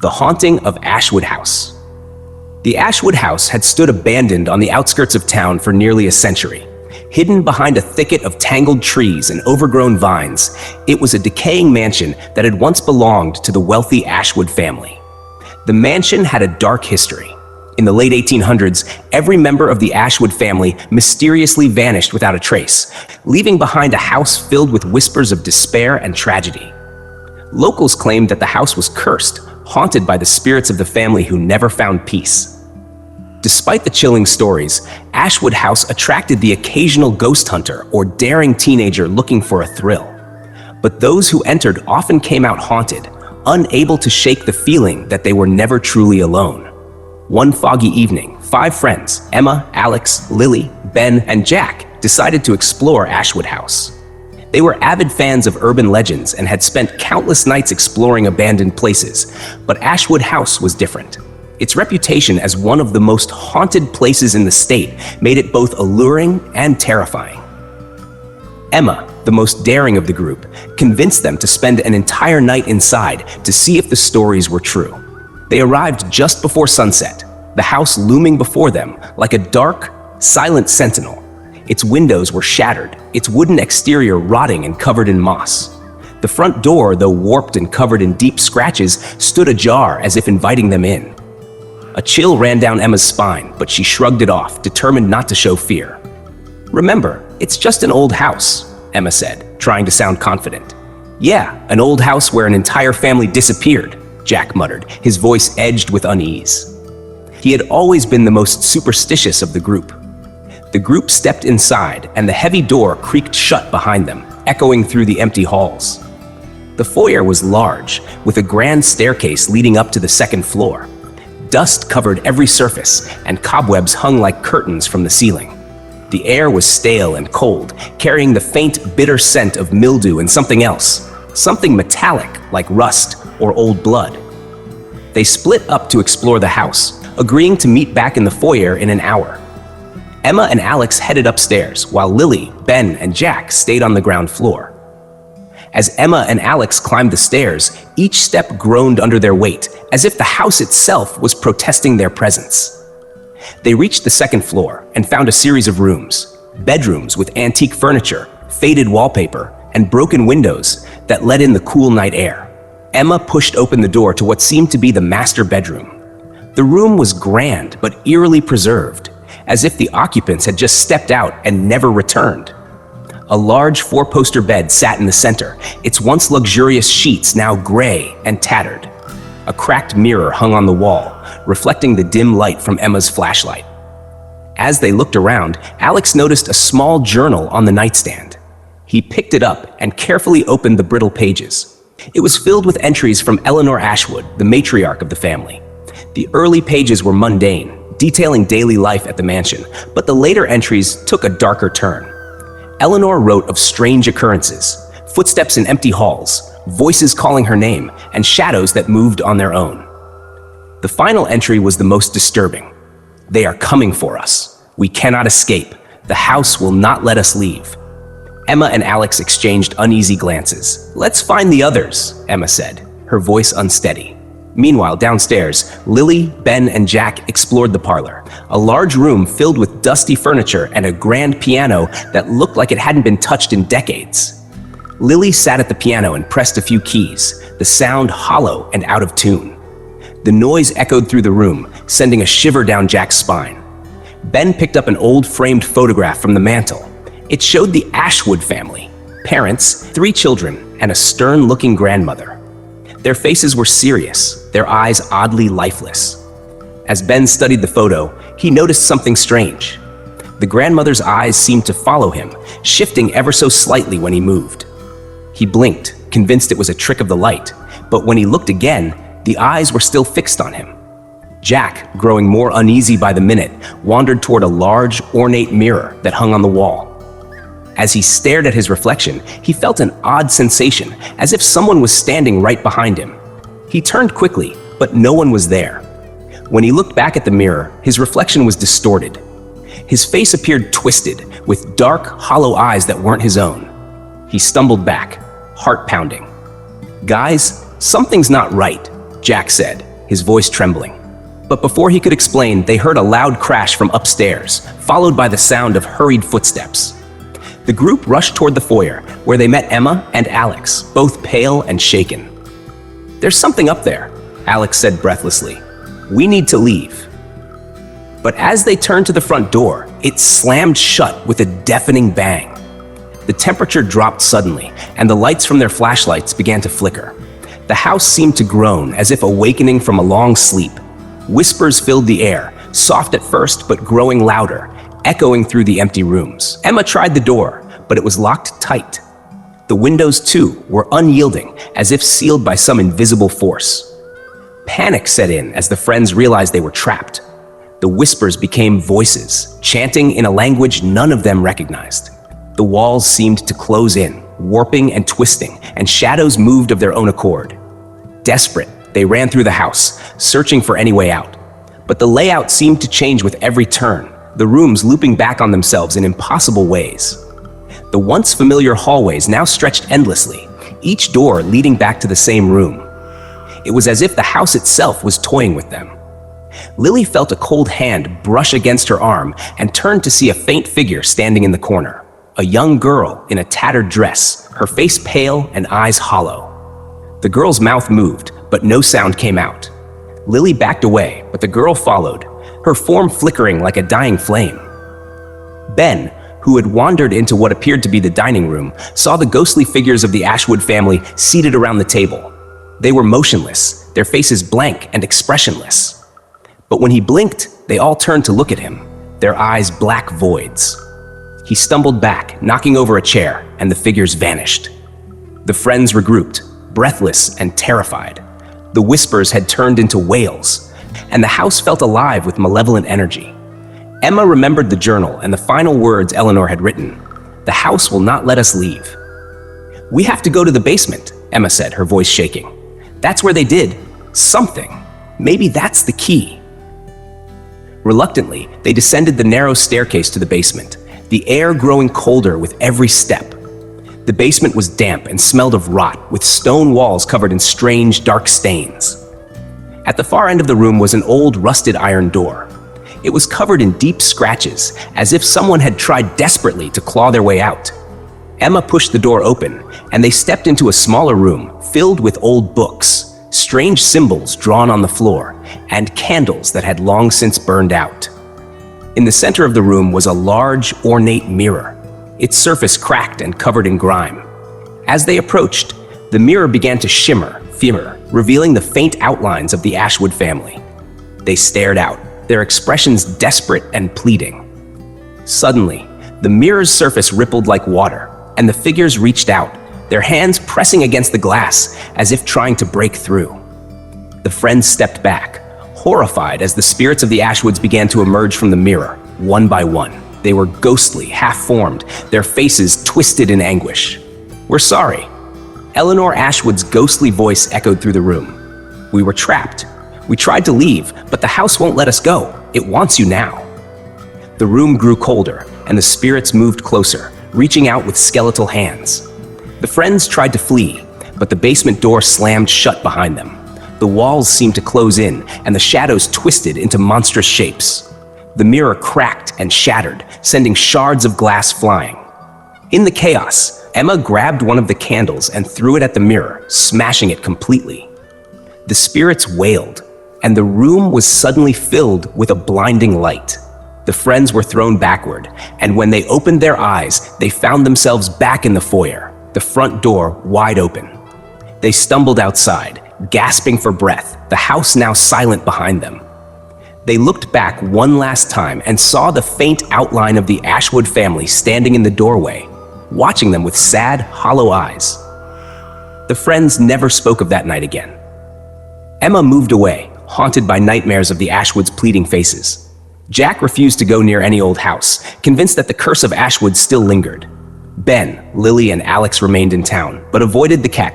The haunting of Ashwood House. The Ashwood House had stood abandoned on the outskirts of town for nearly a century. Hidden behind a thicket of tangled trees and overgrown vines, it was a decaying mansion that had once belonged to the wealthy Ashwood family. The mansion had a dark history. In the late 1800s, every member of the Ashwood family mysteriously vanished without a trace, leaving behind a house filled with whispers of despair and tragedy. Locals claimed that the house was cursed, haunted by the spirits of the family who never found peace. Despite the chilling stories, Ashwood House attracted the occasional ghost hunter or daring teenager looking for a thrill. But those who entered often came out haunted, unable to shake the feeling that they were never truly alone. One foggy evening, 5 friends, Emma, Alex, Lily, Ben, and Jack, decided to explore Ashwood House. They were avid fans of urban legends and had spent countless nights exploring abandoned places, but Ashwood House was different. Its reputation as one of the most haunted places in the state made it both alluring and terrifying. Emma, the most daring of the group, convinced them to spend an entire night inside to see if the stories were true. They arrived just before sunset, the house looming before them like a dark, silent sentinel. Its windows were shattered, its wooden exterior rotting and covered in moss. The front door, though warped and covered in deep scratches, stood ajar as if inviting them in. A chill ran down Emma's spine, but she shrugged it off, determined not to show fear. "Remember, it's just an old house," Emma said, trying to sound confident. "Yeah, an old house where an entire family disappeared," Jack muttered, his voice edged with unease. He had always been the most superstitious of the group. The group stepped inside, and the heavy door creaked shut behind them, echoing through the empty halls. The foyer was large, with a grand staircase leading up to the second floor. Dust covered every surface, and cobwebs hung like curtains from the ceiling. The air was stale and cold, carrying the faint, bitter scent of mildew and something else, something metallic like rust or old blood. They split up to explore the house, agreeing to meet back in the foyer in an hour. Emma and Alex headed upstairs, while Lily, Ben, and Jack stayed on the ground floor. As Emma and Alex climbed the stairs, each step groaned under their weight, as if the house itself was protesting their presence. They reached the second floor and found a series of rooms, bedrooms with antique furniture, faded wallpaper, and broken windows that let in the cool night air. Emma pushed open the door to what seemed to be the master bedroom. The room was grand but eerily preserved, as if the occupants had just stepped out and never returned. A large 4-poster bed sat in the center, its once luxurious sheets now gray and tattered. A cracked mirror hung on the wall, reflecting the dim light from Emma's flashlight. As they looked around, Alex noticed a small journal on the nightstand. He picked it up and carefully opened the brittle pages. It was filled with entries from Eleanor Ashwood, the matriarch of the family. The early pages were mundane, detailing daily life at the mansion, but the later entries took a darker turn. Eleanor wrote of strange occurrences, footsteps in empty halls, voices calling her name, and shadows that moved on their own. The final entry was the most disturbing. "They are coming for us. We cannot escape. The house will not let us leave." Emma and Alex exchanged uneasy glances. "Let's find the others," Emma said, her voice unsteady. Meanwhile, downstairs, Lily, Ben, and Jack explored the parlor, a large room filled with dusty furniture and a grand piano that looked like it hadn't been touched in decades. Lily sat at the piano and pressed a few keys, the sound hollow and out of tune. The noise echoed through the room, sending a shiver down Jack's spine. Ben picked up an old framed photograph from the mantel. It showed the Ashwood family, parents, 3 children, and a stern-looking grandmother. Their faces were serious, their eyes oddly lifeless. As Ben studied the photo, he noticed something strange. The grandmother's eyes seemed to follow him, shifting ever so slightly when he moved. He blinked, convinced it was a trick of the light, but when he looked again, the eyes were still fixed on him. Jack, growing more uneasy by the minute, wandered toward a large, ornate mirror that hung on the wall. As he stared at his reflection, he felt an odd sensation, as if someone was standing right behind him. He turned quickly, but no one was there. When he looked back at the mirror, his reflection was distorted. His face appeared twisted, with dark, hollow eyes that weren't his own. He stumbled back, heart pounding. "Guys, something's not right," Jack said, his voice trembling. But before he could explain, they heard a loud crash from upstairs, followed by the sound of hurried footsteps. The group rushed toward the foyer, where they met Emma and Alex, both pale and shaken. "There's something up there," Alex said breathlessly. "We need to leave." But as they turned to the front door, it slammed shut with a deafening bang. The temperature dropped suddenly, and the lights from their flashlights began to flicker. The house seemed to groan, as if awakening from a long sleep. Whispers filled the air, soft at first but growing louder, echoing through the empty rooms. Emma tried the door, but it was locked tight. The windows, too, were unyielding, as if sealed by some invisible force. Panic set in as the friends realized they were trapped. The whispers became voices, chanting in a language none of them recognized. The walls seemed to close in, warping and twisting, and shadows moved of their own accord. Desperate, they ran through the house, searching for any way out. But the layout seemed to change with every turn, the rooms looping back on themselves in impossible ways. The once familiar hallways now stretched endlessly, each door leading back to the same room. It was as if the house itself was toying with them. Lily felt a cold hand brush against her arm and turned to see a faint figure standing in the corner. A young girl in a tattered dress, her face pale and eyes hollow. The girl's mouth moved, but no sound came out. Lily backed away, but the girl followed, her form flickering like a dying flame. Ben, who had wandered into what appeared to be the dining room, saw the ghostly figures of the Ashwood family seated around the table. They were motionless, their faces blank and expressionless. But when he blinked, they all turned to look at him, their eyes black voids. He stumbled back, knocking over a chair, and the figures vanished. The friends regrouped, breathless and terrified. The whispers had turned into wails, and the house felt alive with malevolent energy. Emma remembered the journal and the final words Eleanor had written. "The house will not let us leave." "We have to go to the basement," Emma said, her voice shaking. "That's where they did something. Maybe that's the key." Reluctantly, they descended the narrow staircase to the basement, the air growing colder with every step. The basement was damp and smelled of rot, with stone walls covered in strange, dark stains. At the far end of the room was an old, rusted iron door. It was covered in deep scratches, as if someone had tried desperately to claw their way out. Emma pushed the door open, and they stepped into a smaller room filled with old books, strange symbols drawn on the floor, and candles that had long since burned out. In the center of the room was a large, ornate mirror, its surface cracked and covered in grime. As they approached, the mirror began to shimmer, revealing the faint outlines of the Ashwood family. They stared out, their expressions desperate and pleading. Suddenly, the mirror's surface rippled like water, and the figures reached out, their hands pressing against the glass as if trying to break through. The friends stepped back, horrified as the spirits of the Ashwoods began to emerge from the mirror, one by one. They were ghostly, half-formed, their faces twisted in anguish. "We're sorry." Eleanor Ashwood's ghostly voice echoed through the room. "We were trapped. We tried to leave, but the house won't let us go. It wants you now." The room grew colder, and the spirits moved closer, reaching out with skeletal hands. The friends tried to flee, but the basement door slammed shut behind them. The walls seemed to close in, and the shadows twisted into monstrous shapes. The mirror cracked and shattered, sending shards of glass flying. In the chaos, Emma grabbed one of the candles and threw it at the mirror, smashing it completely. The spirits wailed, and the room was suddenly filled with a blinding light. The friends were thrown backward, and when they opened their eyes, they found themselves back in the foyer, the front door wide open. They stumbled outside, gasping for breath, the house now silent behind them. They looked back one last time and saw the faint outline of the Ashwood family standing in the doorway, watching them with sad, hollow eyes. The friends never spoke of that night again. Emma moved away, haunted by nightmares of the Ashwoods' pleading faces. Jack refused to go near any old house, convinced that the curse of Ashwood still lingered. Ben, Lily, and Alex remained in town, but avoided the cat